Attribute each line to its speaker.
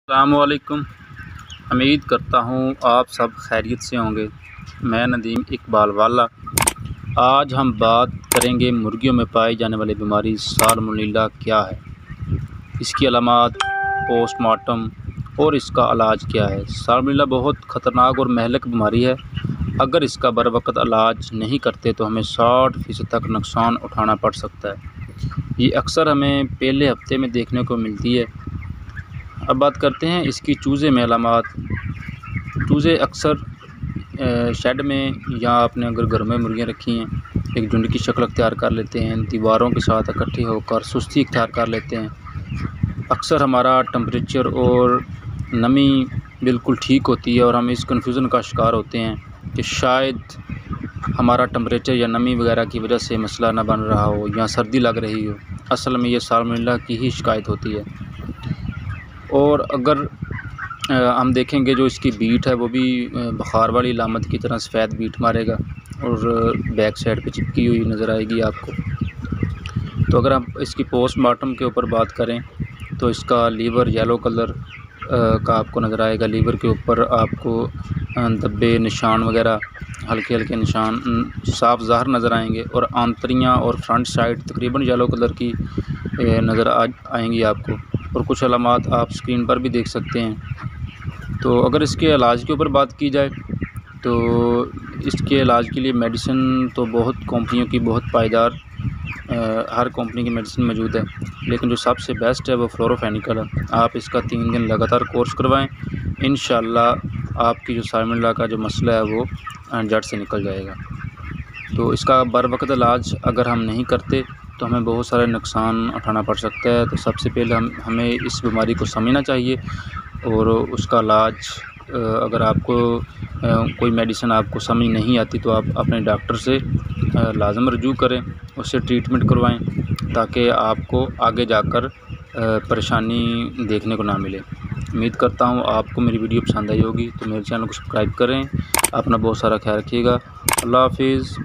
Speaker 1: अस्सलामुअलैकुम। उम्मीद करता हूँ आप सब खैरियत से होंगे। मैं नदीम इकबाल वाला। आज हम बात करेंगे मुर्गियों में पाई जाने वाली बीमारी साल्मोनेला क्या है, इसकी अलामात, पोस्टमार्टम और इसका इलाज क्या है। साल्मोनेला बहुत ख़तरनाक और महलक बीमारी है। अगर इसका बर वक्त इलाज नहीं करते तो हमें 60% तक नुकसान उठाना पड़ सकता है। ये अक्सर हमें पहले हफ्ते में देखने को मिलती है। अब बात करते हैं इसकी चूज़े में अलामात। चूज़े अक्सर शेड में या अपने अगर घर में मुर्गियाँ रखी हैं एक झुंड की शक्ल अख्तियार कर लेते हैं, दीवारों के साथ इकट्ठे होकर सुस्ती अख्तियार कर लेते हैं। अक्सर हमारा टेम्परेचर और नमी बिल्कुल ठीक होती है और हम इस कन्फ्यूज़न का शिकार होते हैं कि शायद हमारा टेम्परेचर या नमी वगैरह की वजह से मसला ना बन रहा हो या सर्दी लग रही हो। असल में ये साल्मोनेला की ही शिकायत होती है। और अगर हम देखेंगे जो इसकी बीट है वो भी बुखार वाली अलामत की तरह सफ़ेद बीट मारेगा और बैक साइड पे चिपकी हुई नज़र आएगी आपको। तो अगर हम इसकी पोस्टमार्टम के ऊपर बात करें तो इसका लीवर येलो कलर का आपको नज़र आएगा। लीवर के ऊपर आपको धब्बे, निशान वगैरह, हल्के हल्के निशान साफ ज़ाहिर नज़र आएंगे और आंतरियाँ और फ्रंट साइड तकरीबन येलो कलर की नज़र आएंगी आपको। और कुछ अलामात आप स्क्रीन पर भी देख सकते हैं। तो अगर इसके इलाज के ऊपर बात की जाए तो इसके इलाज के लिए मेडिसिन तो बहुत कंपनियों की बहुत पायदार हर कंपनी की मेडिसिन मौजूद है, लेकिन जो सबसे बेस्ट है वो फ्लोरोफेनिकल है। आप इसका 3 दिन लगातार कोर्स करवाएं, इंशाल्लाह आपकी जो साल्मोनेला का जो मसला है वो जड़ से निकल जाएगा। तो इसका बर वक्त इलाज अगर हम नहीं करते तो हमें बहुत सारे नुकसान उठाना पड़ सकता है। तो सबसे पहले हमें इस बीमारी को समझना चाहिए और उसका इलाज अगर आपको कोई मेडिसिन आपको समझ नहीं आती तो आप अपने डॉक्टर से लाजम रजू करें, उससे ट्रीटमेंट करवाएं ताकि आपको आगे जाकर परेशानी देखने को ना मिले। उम्मीद करता हूँ आपको मेरी वीडियो पसंद आई होगी। तो मेरे चैनल को सब्सक्राइब करें। अपना बहुत सारा ख्याल रखिएगा। अल्लाह हाफिज़।